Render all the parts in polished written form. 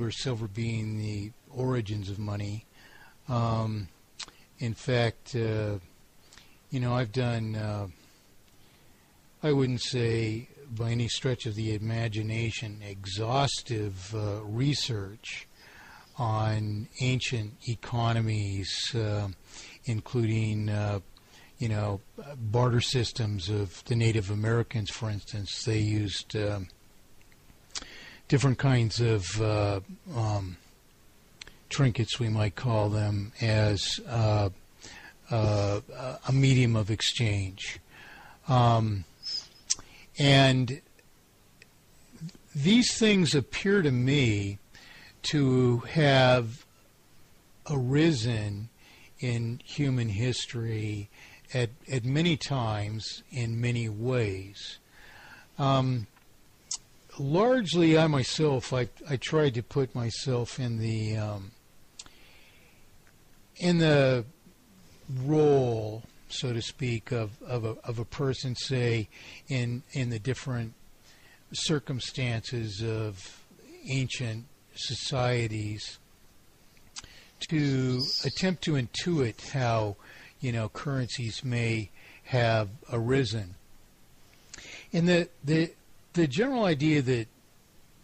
or silver being the origins of money. In fact, I've done, I wouldn't say by any stretch of the imagination, exhaustive research on ancient economies, including, barter systems of the Native Americans, for instance. They used different kinds of trinkets, we might call them, as a medium of exchange. And these things appear to me to have arisen in human history at many times in many ways. Largely, I myself, I tried to put myself in the role, so to speak, of a person, say, in the different circumstances of ancient societies, to attempt to intuit how currencies may have arisen. And the general idea that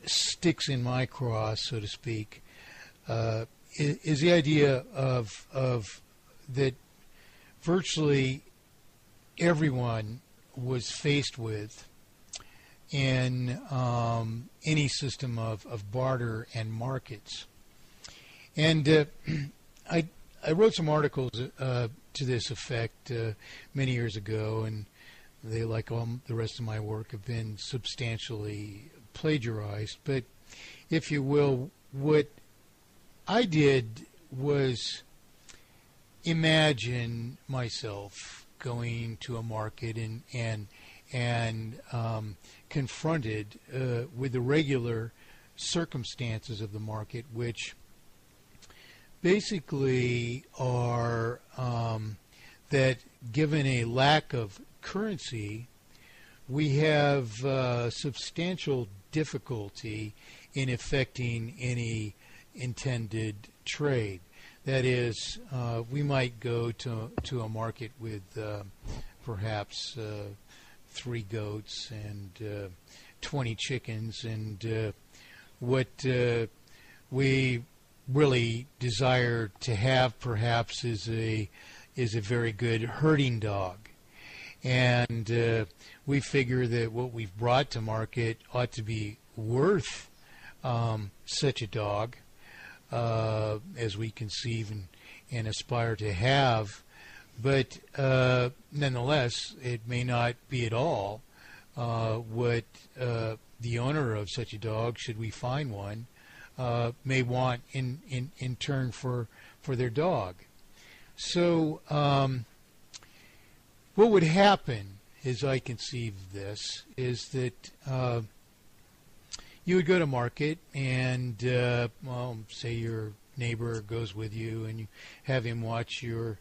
sticks in my craw, so to speak, is the idea of that virtually everyone was faced with in any system of barter and markets. And I wrote some articles to this effect many years ago, and they, like all the rest of my work, have been substantially plagiarized. But, if you will, what I did was imagine myself going to a market and confronted with the regular circumstances of the market, which basically are that given a lack of currency, we have substantial difficulty in effecting any intended trade. That is, we might go to a market with perhaps 3 goats and 20 chickens, and what we really desire to have perhaps is a very good herding dog. And we figure that what we've brought to market ought to be worth such a dog as we conceive and aspire to have. But nonetheless, it may not be at all what the owner of such a dog, should we find one, may want in turn for their dog. So what would happen, as I conceive of this, is that you would go to market and, say your neighbor goes with you, and you have him watch your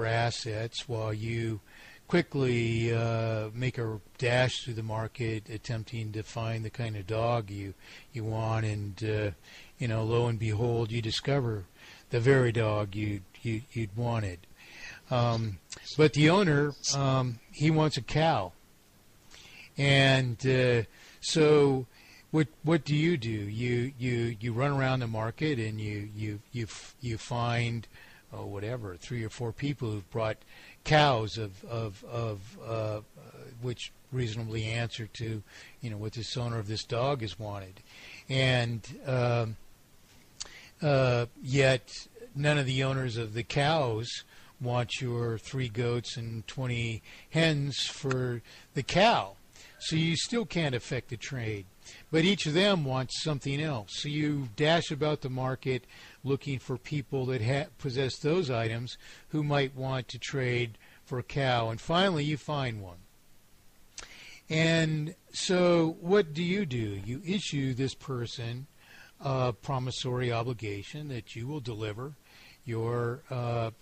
assets while you quickly make a dash through the market, attempting to find the kind of dog you want, and lo and behold, you discover the very dog you'd wanted. But the owner, he wants a cow, and so what do? You run around the market and you find whatever 3 or 4 people who've brought cows of which reasonably answer to what this owner of this dog has wanted, and yet none of the owners of the cows want your 3 goats and 20 hens for the cow. So you still can't affect the trade. But each of them wants something else. So you dash about the market looking for people that possess those items who might want to trade for a cow. And finally you find one. And so what do? You issue this person a promissory obligation that you will deliver your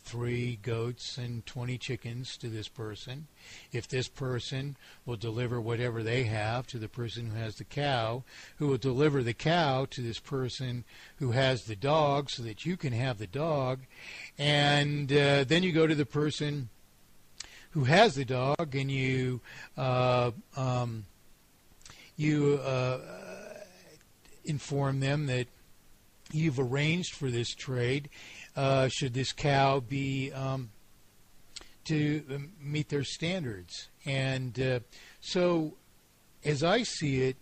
3 goats and 20 chickens to this person. If this person will deliver whatever they have to the person who has the cow, who will deliver the cow to this person who has the dog so that you can have the dog, and then you go to the person who has the dog and you inform them that you've arranged for this trade should this cow be to meet their standards. And so as I see it,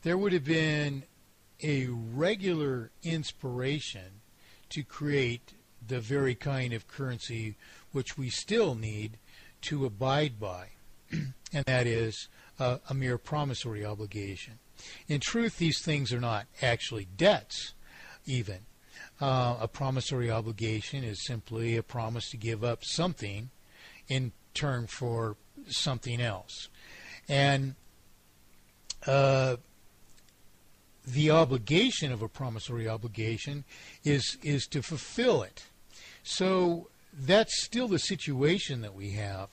there would have been a regular inspiration to create the very kind of currency which we still need to abide by, and that is a mere promissory obligation. In truth, these things are not actually debts, even. A promissory obligation is simply a promise to give up something in turn for something else. And the obligation of a promissory obligation is to fulfill it. So that's still the situation that we have.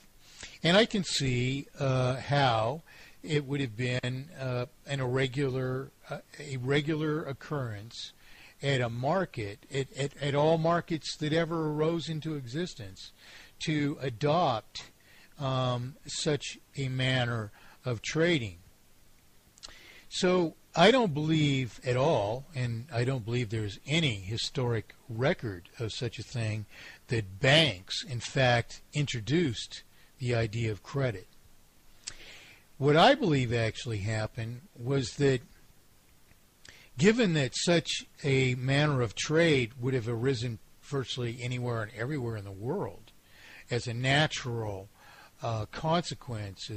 And I can see how it would have been a regular occurrence at a market, at all markets that ever arose into existence, to adopt such a manner of trading. So I don't believe at all, and I don't believe there's any historic record of such a thing, that banks, in fact, introduced the idea of credit. What I believe actually happened was that, given that such a manner of trade would have arisen virtually anywhere and everywhere in the world as a natural consequence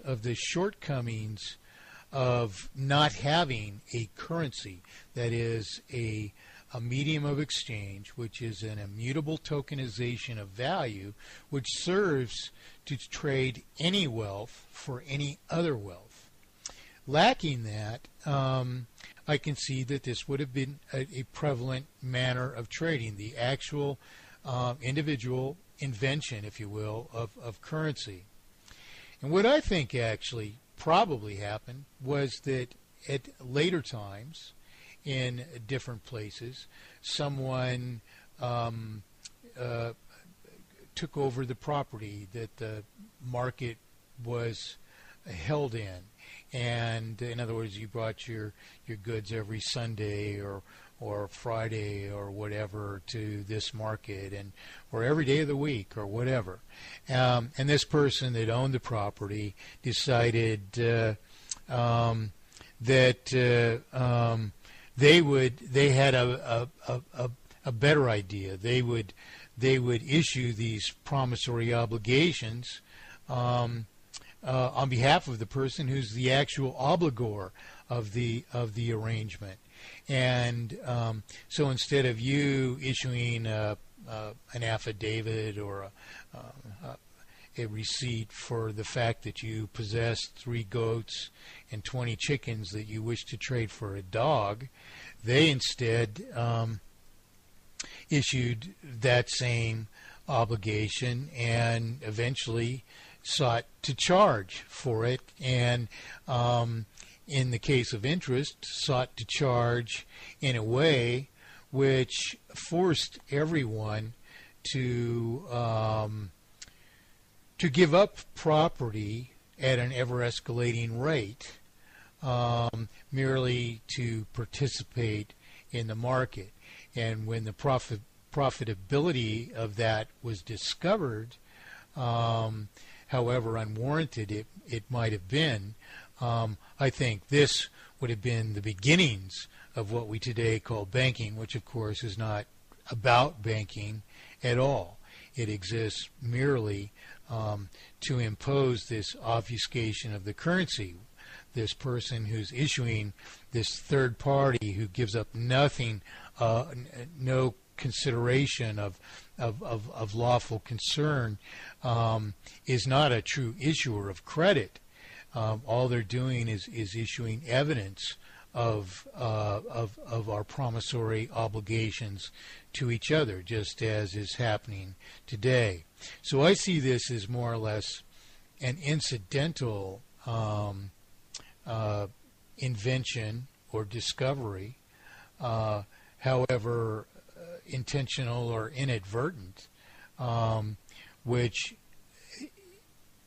of the shortcomings of not having a currency, that is a medium of exchange, which is an immutable tokenization of value, which serves to trade any wealth for any other wealth. Lacking that, I can see that this would have been a prevalent manner of trading, the actual individual invention, if you will, of currency. And what I think actually probably happened was that at later times, in different places, someone took over the property that the market was held in. And in other words, you brought your goods every Sunday or Friday or whatever to this market, or every day of the week or whatever. And this person that owned the property decided that they had a better idea. They would issue these promissory obligations on behalf of the person who's the actual obligor of the arrangement. And so instead of you issuing an affidavit or a receipt for the fact that you possess 3 goats and 20 chickens that you wish to trade for a dog, they instead issued that same obligation and eventually sought to charge for it, and in the case of interest, sought to charge in a way which forced everyone to give up property at an ever-escalating rate, merely to participate in the market. And when the profitability of that was discovered, however unwarranted it might have been, I think this would have been the beginnings of what we today call banking, which of course is not about banking at all. It exists merely to impose this obfuscation of the currency. This person who's issuing this third party who gives up nothing, no consideration of lawful concern, is not a true issuer of credit. All they're doing is issuing evidence of our promissory obligations to each other, just as is happening today. So I see this as more or less an incidental invention or discovery, however intentional or inadvertent, which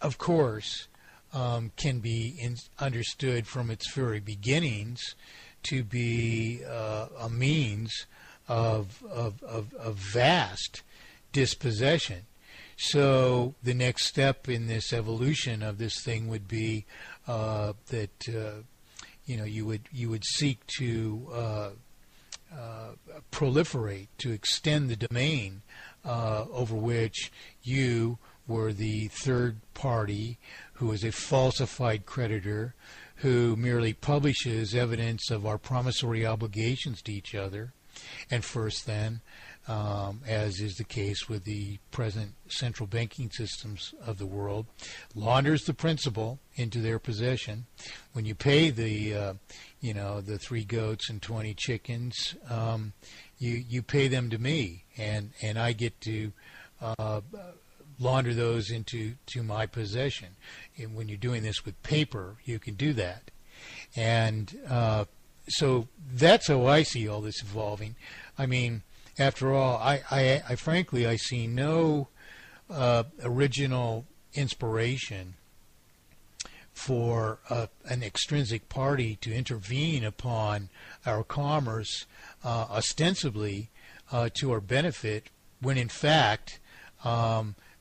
of course can be understood from its very beginnings to be a means of vast dispossession. So the next step in this evolution of this thing would be that you would seek to proliferate, to extend the domain over which you were the third party who is a falsified creditor who merely publishes evidence of our promissory obligations to each other, and first then, as is the case with the present central banking systems of the world, launders the principal into their possession. When you pay the 3 goats and 20 chickens, you pay them to me, and I get to launder those into my possession. And when you're doing this with paper, you can do that. And so that's how I see all this evolving. I mean, after all, I frankly, I see no original inspiration for an extrinsic party to intervene upon our commerce, ostensibly to our benefit, when in fact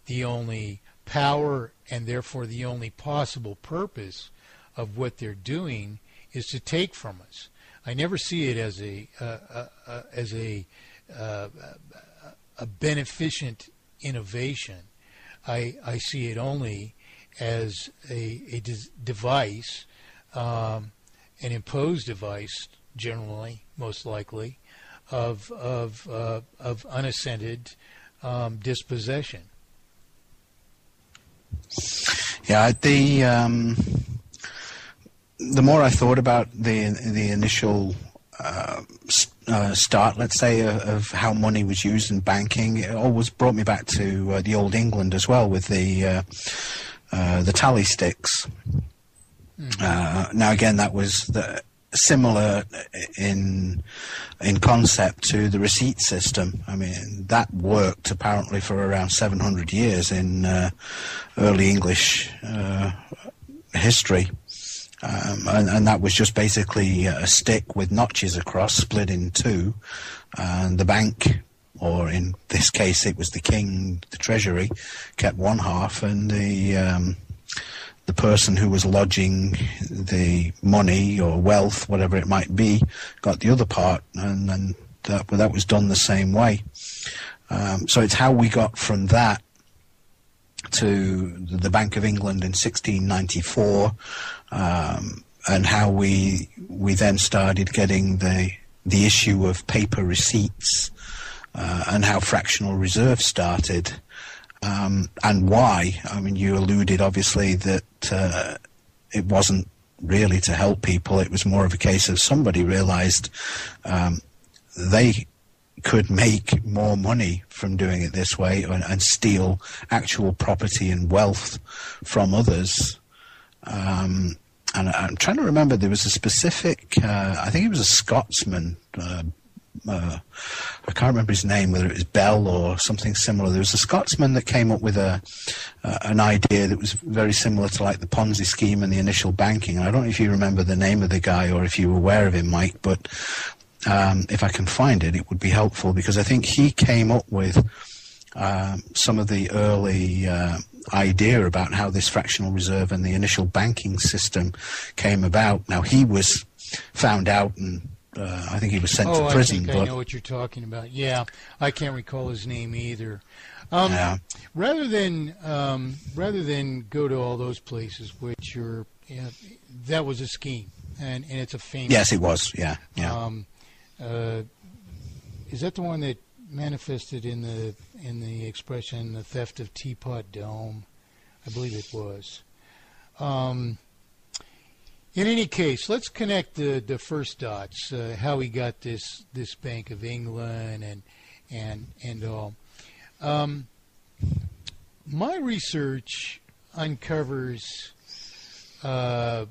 the only power and therefore the only possible purpose of what they're doing is to take from us. I never see it as a beneficent innovation. I see it only as a device, an imposed device, generally, most likely, of unassented dispossession. Yeah, the more I thought about the initial start, let's say, of how money was used in banking, it always brought me back to the old England as well, with the tally sticks. Mm-hmm. Now again, that was similar in concept to the receipt system. I mean, that worked apparently for around 700 years in early English history. And that was just basically a stick with notches across, split in two, and the bank, or in this case it was the king, the treasury, kept one half, and the person who was lodging the money or wealth, whatever it might be, got the other part, and then that was done the same way. So it's how we got from that to the Bank of England in 1694, and how we then started getting the issue of paper receipts, and how fractional reserve started, and why. I mean, you alluded obviously that it wasn't really to help people. It was more of a case of somebody realized they could make more money from doing it this way, and steal actual property and wealth from others. And I'm trying to remember, there was a specific, I think it was a Scotsman, I can't remember his name, whether it was Bell or something similar. There was a Scotsman that came up with an idea that was very similar to like the Ponzi scheme and the initial banking. And I don't know if you remember the name of the guy or if you were aware of him, Mike, but if I can find it, it would be helpful, because I think he came up with some of the early idea about how this fractional reserve and the initial banking system came about. Now, he was found out, and I think he was sent to prison. I know what you're talking about. Yeah, I can't recall his name either. Yeah. Rather than go to all those places, which are, that was a scheme, and it's a famous. Yes, it was. Yeah. Is that the one that manifested in the expression "the theft of Teapot Dome"? I believe it was. In any case, let's connect the first dots. How we got this Bank of England and all. My research uncovers a